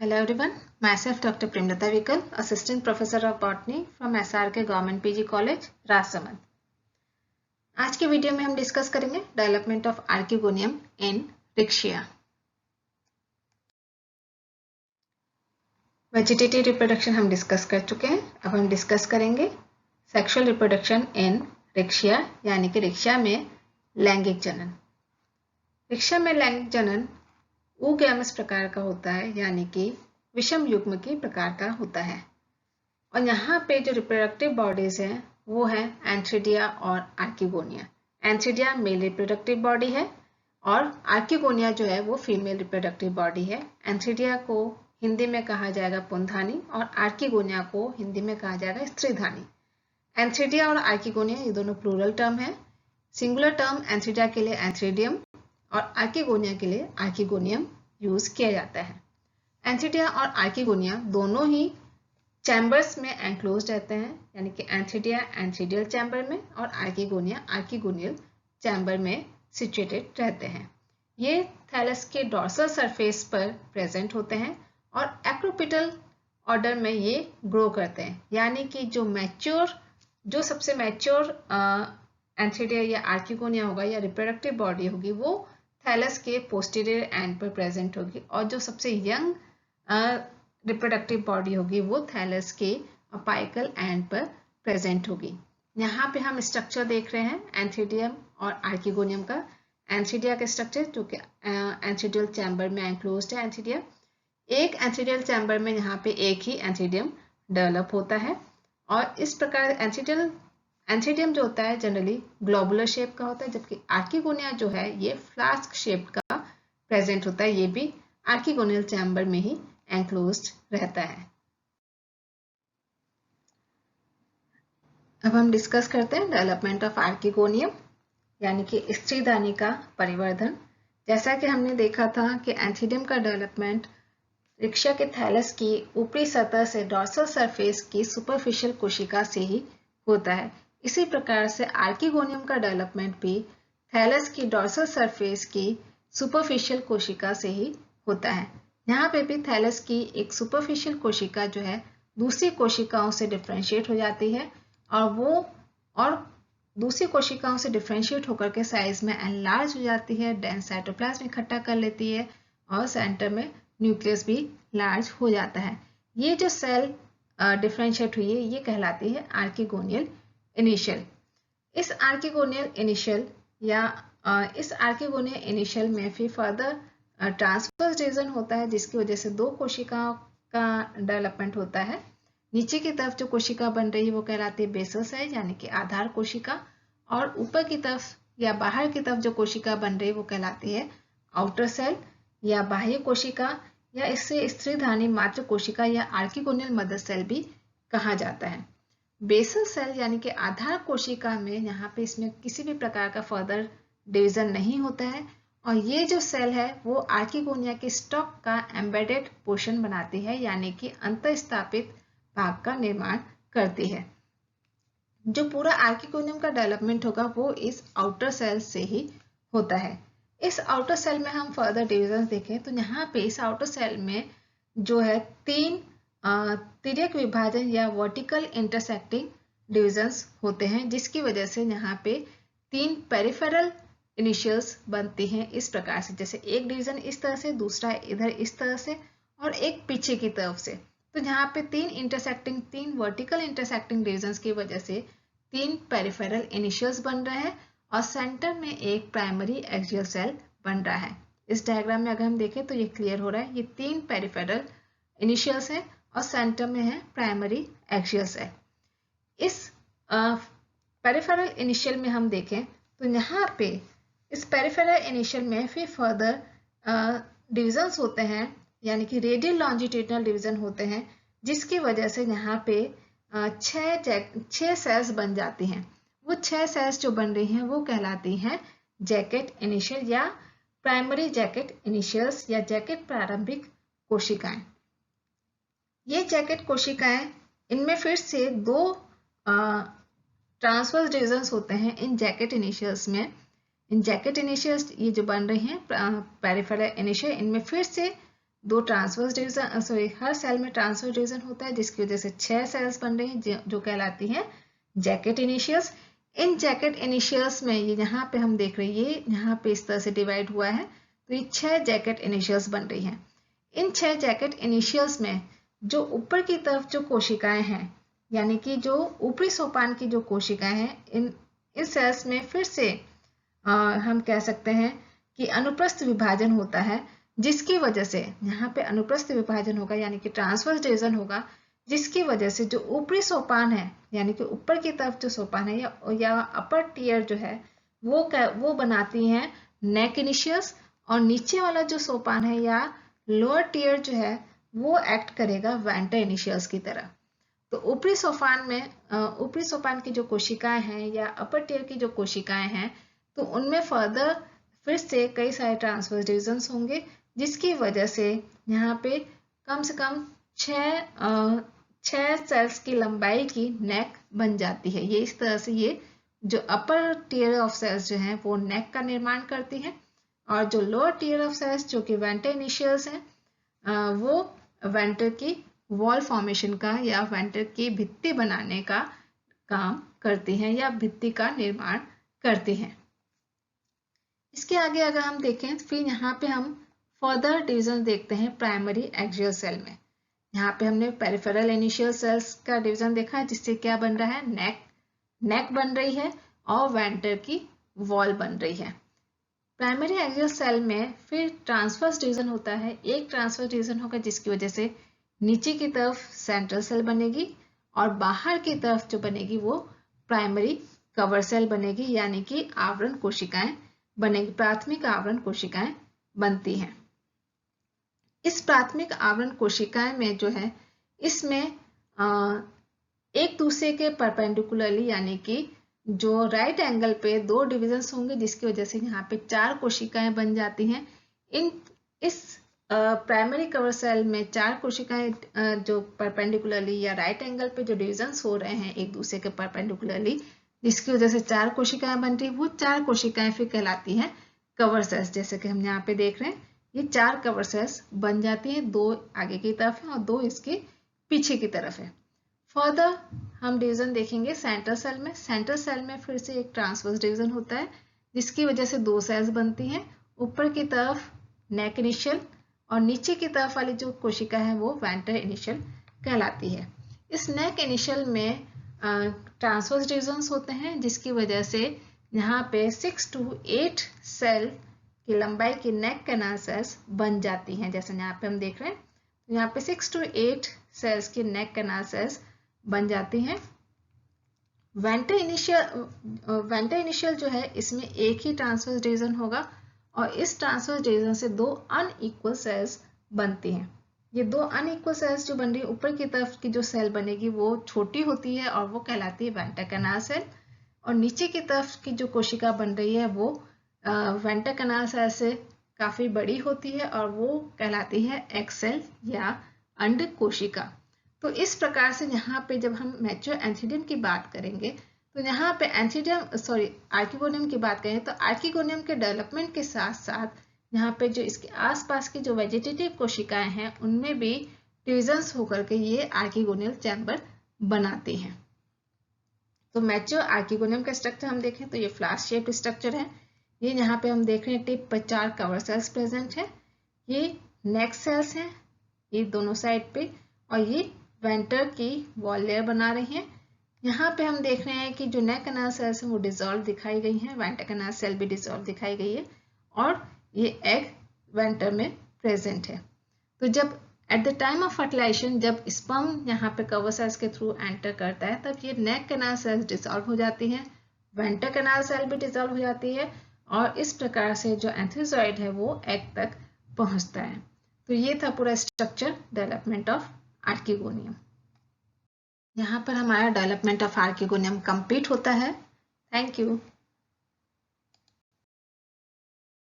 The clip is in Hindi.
Hello everyone, myself Dr. Premlata Vikal, Assistant Professor of Botany from SRK Government PG College, Rajsamand. आज के वीडियो में हम डिस्कस करेंगे development of archegonium in रिक्शिया। Vegetative reproduction हम डिस्कस कर चुके हैं। अब हम डिस्कस करेंगे सेक्सुअल रिप्रोडक्शन इन रिक्शिया, यानी कि रिक्शिया में लैंगिक जनन। रिक्शिया में लैंगिक जनन ऊगैमस प्रकार का होता है, यानी कि विषम युग्म की प्रकार का होता है। और यहाँ पे जो रिप्रोडक्टिव बॉडीज हैं वो है एंथ्रिडिया और आर्किगोनिया। एंथ्रिडिया मेल रिप्रोडक्टिव बॉडी है और आर्किगोनिया जो है वो फीमेल रिप्रोडक्टिव बॉडी है। एंथ्रिडिया को हिंदी में कहा जाएगा पुंधानी और आर्किगोनिया को हिंदी में कहा जाएगा स्त्रीधानी। एंथ्रिडिया और आर्किगोनिया ये दोनों प्लूरल टर्म है। सिंगुलर टर्म एंथ्रिडिया के लिए एंथ्रिडियम और आर्किगोनिया के लिए आर्किगोनियम यूज किया जाता है। एंथ्रिडिया और आर्किगोनिया दोनों ही चैम्बर्स में एंक्लोज रहते हैं, यानी कि एंथ्रिडिया एंथ्रिडियल चैम्बर में और आर्किगोनिया आर्किगोनियल चैम्बर में सिचुएटेड रहते हैं। ये थैलस के डॉर्सल सरफेस पर प्रेजेंट होते हैं और एक्रोपिटल ऑर्डर में ये ग्रो करते हैं, यानी कि जो सबसे मैच्योर एंथ्रिडिया या आर्किगोनिया होगा या रिप्रोडक्टिव बॉडी होगी वो थैलस के पोस्टीरियर एंड पर प्रेजेंट होगी और जो सबसे यंग रिप्रोडक्टिव बॉडी होगी वो थैलस के अपाइकल एंड पर प्रेजेंट होगी। यहाँ पे हम स्ट्रक्चर देख रहे हैं एंथ्रिडियम और आर्किगोनियम का। एंथ्रिडिया का स्ट्रक्चर जो कि एंथ्रिडियल चैम्बर में एंक्लोज्ड है एंथ्रिडिया। एक एंथ्रिडियल चैम्बर में यहाँ पे एक ही एंथ्रिडियम डेवलप होता है और इस प्रकार एंथ्रिडियम जो होता है जनरली ग्लोबुलर शेप का होता है, जबकि आर्किगोनिया जो है ये फ्लास्क शेप का प्रेजेंट होता है। ये भी आर्किगोनियल चैम्बर में ही एंक्लोज्ड रहता है। अब हम डिस्कस करते हैं डेवलपमेंट ऑफ आर्किगोनियम, यानी कि स्त्रीधानी का परिवर्धन। जैसा कि हमने देखा था कि एंथ्रिडियम का डेवलपमेंट रिक्शिया के थैलस की ऊपरी सतह से डॉर्सल सरफेस की सुपरफिशियल कोशिका से ही होता है। इसी प्रकार से आर्किगोनियम का डेवलपमेंट भी थैलस की डॉर्सल सरफेस की सुपरफिशियल कोशिका से ही होता है। यहाँ पे भी थैलस की एक सुपरफिशियल कोशिका जो है दूसरी कोशिकाओं से डिफ्रेंशिएट हो जाती है और दूसरी कोशिकाओं से डिफ्रेंशिएट होकर के साइज में एनलार्ज हो जाती है, डेंस साइटोप्लाज्म इकट्ठा कर लेती है और सेंटर में न्यूक्लियस भी लार्ज हो जाता है। ये जो सेल डिफ्रेंशिएट हुई है ये कहलाती है आर्किगोनियल इनिशियल। इस आर्किगोनियल इनिशियल में फिर फर्दर ट्रांसवर्स रीजन होता है, जिसकी वजह से दो कोशिकाओं का डेवलपमेंट होता है। नीचे की तरफ जो कोशिका बन रही है वो कहलाती है बेसल सेल, यानी कि आधार कोशिका, और ऊपर की तरफ या बाहर की तरफ जो कोशिका बन रही है वो कहलाती है आउटर सेल या बाह्य कोशिका, या इससे स्त्रीधानी मात्र कोशिका या आर्किगोनियल मदर सेल भी कहा जाता है। बेसल सेल यानी कि आधार कोशिका में यहाँ पे इसमें किसी भी प्रकार का फर्दर डिवीजन नहीं होता है और ये जो सेल है वो आर्किगोनिया के स्टॉक का एम्बेडेड पोर्शन बनाती है, यानी कि अंतःस्थापित भाग का निर्माण करती है। जो पूरा आर्किगोनियम का डेवलपमेंट होगा वो इस आउटर सेल से ही होता है। इस आउटर सेल में हम फर्दर डिविजन देखें तो यहाँ पे इस आउटर सेल में जो है तीन तिर्यक विभाजन या वर्टिकल इंटरसेक्टिंग डिविजन्स होते हैं, जिसकी वजह से यहाँ पे तीन पेरिफेरल इनिशियल्स बनती हैं इस प्रकार से, जैसे एक डिवीजन इस तरह से, दूसरा इधर इस तरह से और एक पीछे की तरफ से। तो यहाँ पे तीन वर्टिकल इंटरसेक्टिंग डिविजन्स की वजह से तीन पेरिफेरल इनिशियल्स बन रहे हैं और सेंटर में एक प्राइमरी एक्सियल सेल बन रहा है। इस डायग्राम में अगर हम देखें तो ये क्लियर हो रहा है, ये तीन पेरिफेरल इनिशियल्स हैं और सेंटर में है प्राइमरी एक्सियल सेल। इस पेरिफेरल इनिशियल में हम देखें तो यहाँ पे इस पेरिफेरल इनिशियल में फिर फर्दर डिविजन्स होते हैं, यानी कि रेडियल लॉन्जिट्यूडिनल डिवीजन होते हैं, जिसकी वजह से यहाँ पे छह सेल्स बन जाती हैं। वो 6 सेल्स जो बन रही हैं वो कहलाती हैं जैकेट इनिशियल या प्राइमरी जैकेट इनिशियल्स या जैकेट प्रारंभिक कोशिकाएं। ये जैकेट कोशिकाएं, इनमें फिर से दो ट्रांसवर्स डिविजन्स होते हैं इन जैकेट इनिशियल्स में। इन जैकेट इनिशियल्स ये जो बन रही हैं पेरिफेरल इनिशियल, इनमें फिर से दो ट्रांसवर्स डिवीजन, सॉरी हर सेल में ट्रांसवर्स डिवीजन होता है, जिसकी वजह से 6 सेल्स बन रही हैं जो कहलाती हैं जैकेट इनिशियल्स। इन जैकेट इनिशियल्स में ये यहाँ पे हम देख रहे हैं, ये यहाँ पे इस तरह से डिवाइड हुआ है, तो ये 6 जैकेट इनिशियल्स बन रही हैं। इन 6 जैकेट इनिशियल्स में जो ऊपर की तरफ जो कोशिकाएं हैं, यानी कि जो ऊपरी सोपान की जो कोशिकाएं हैं, इन सेल्स में फिर से हम कह सकते हैं कि अनुप्रस्थ विभाजन होता है, जिसकी वजह से यहाँ पे अनुप्रस्थ विभाजन होगा, यानी कि ट्रांसवर्स डिवीजन होगा, जिसकी वजह से जो ऊपरी सोपान है, यानी कि ऊपर की तरफ जो सोपान है या अपर टीयर जो है वो बनाती हैं नेक इनिशियल्स, और नीचे वाला जो सोपान है या लोअर टीयर जो है वो एक्ट करेगा वेंटर इनिशियल्स की तरह। तो ऊपरी सोपान की जो कोशिकाएं हैं या अपर टीयर की जो कोशिकाएं हैं, तो उनमें फर्दर फिर से कई सारे ट्रांसवर्स डिविजन्स होंगे, जिसकी वजह से यहाँ पे कम से कम 6 सेल्स की लंबाई की नेक बन जाती है। ये इस तरह से ये जो अपर टीयर ऑफ सेल्स जो हैं वो नेक का निर्माण करती हैं, और जो लोअर टीयर ऑफ सेल्स जो कि वेंटर इनिशियल्स हैं, वो वेंटर की वॉल फॉर्मेशन का या वेंटर की भित्ति बनाने का काम करती हैं या भित्ति का निर्माण करती हैं। इसके आगे अगर हम देखें, फिर यहाँ पे हम फर्दर डिवीजन देखते हैं प्राइमरी एक्सियल सेल में। यहाँ पे हमने पेरिफेरल इनिशियल सेल्स का डिवीजन देखा है, जिससे क्या बन रहा है, नेक बन रही है और वेंटर की वॉल बन रही है। प्राइमरी एक्सियल सेल में फिर ट्रांसवर्स डिवीजन होता है। एक ट्रांसवर्स डिवीजन होगा जिसकी वजह से नीचे की तरफ सेंट्रल सेल बनेगी और बाहर की तरफ जो बनेगी वो प्राइमरी कवर सेल बनेगी, यानी कि आवरण कोशिकाएं बनेगी, प्राथमिक आवरण कोशिकाएं बनती हैं। इस प्राथमिक आवरण कोशिकाएं में जो है, इसमें एक दूसरे के परपेंडिकुलरली, यानी कि जो राइट एंगल पे दो डिविजन्स होंगे, जिसकी वजह से यहाँ पे 4 कोशिकाएं बन जाती हैं। इस प्राइमरी कवर सेल में 4 कोशिकाएं जो परपेंडिकुलरली या राइट एंगल पे जो डिविजन्स हो रहे हैं एक दूसरे के परपेंडिकुलरली, जिसकी वजह से 4 कोशिकाएं बन रही है, वो 4 कोशिकाएं फिर कहलाती हैं कवर सेल्स। जैसे कि हम यहाँ पे देख रहे हैं, ये 4 कवर सेल्स बन जाती हैं, 2 आगे की तरफ है और 2 इसके पीछे की तरफ है। फर्दर हम डिवीजन देखेंगे सेंट्रल सेल में। सेंट्रल सेल में फिर से एक ट्रांसवर्स डिवीजन होता है, जिसकी वजह से 2 सेल्स बनती हैं। ऊपर की तरफ नेक इनिशियल और नीचे की तरफ वाली जो कोशिका है वो वेंटर इनिशियल कहलाती है। इस नेक इनिशियल में ट्रांसवर्स डिविजन्स होते हैं, जिसकी वजह से यहाँ पे 6 to 8 सेल की लंबाई की नेक कैनाल सेल्स बन जाती हैं। जैसे यहाँ पे हम देख रहे हैं, तो यहाँ पे 6 to 8 सेल्स की नेक कैनाल सेल्स बन जाती हैं। वेंटर इनिशियल जो है, इसमें एक ही ट्रांसवर्स डिवीजन होगा और इस ट्रांसवर्स डिवीजन से 2 अनइक्वल सेल्स बनती हैं। ये 2 अनइक्वल सेल्स जो बन रही है, ऊपर की तरफ की जो सेल बनेगी वो छोटी होती है और वो कहलाती है वेंटर कैनाल सेल, और नीचे की तरफ की जो कोशिका बन रही है वो वेंटर कैनाल सेल से काफी बड़ी होती है और वो कहलाती है एग सेल या अंड कोशिका। तो इस प्रकार से यहाँ पे जब हम मैच्योर एंथिडियम की बात करेंगे, तो यहाँ पे आर्किगोनियम की बात करें, तो आर्किगोनियम के डेवलपमेंट के साथ साथ यहाँ पे जो इसके आसपास की जो वेजिटेटिव कोशिकाएं हैं, उनमें भी डिविजन्स होकर के ये आर्किगोनियल चैम्बर बनाती हैं। तो मैच्योर आर्किगोनियम का स्ट्रक्चर हम देखें तो ये फ्लास्क शेप्ड स्ट्रक्चर है। ये यहाँ पे हम देख रहे हैं टिप पर 4 कवर सेल्स प्रेजेंट है। ये नेक सेल्स हैं ये दोनों साइड पे, और ये वेंटर की वॉल लेयर बना रही हैं। यहाँ पे हम देख रहे हैं कि जो नेक कैनाल सेल्स हैं वो डिसॉल्व दिखाई गई हैं, वेंटर कैनाल सेल भी डिसॉल्व दिखाई गई है, और ये एग वेंटर में प्रेजेंट है। तो जब at the time of fertilisation, जब स्पर्म यहाँ पे कवर सेल्स के थ्रू एंटर करता है, तब ये नेक कैनाल सेल्स डिसॉल्व हो जाती हैं, वेंटर कैनाल सेल भी डिसॉल्व हो जाती है, और इस प्रकार से जो एंथ्रोजॉइड है वो एग तक पहुंचता है। तो ये था पूरा स्ट्रक्चर डेवलपमेंट ऑफ आर्किगोनियम। यहाँ पर हमारा डेवलपमेंट ऑफ आर्किगोनियम कंप्लीट होता है। Thank you.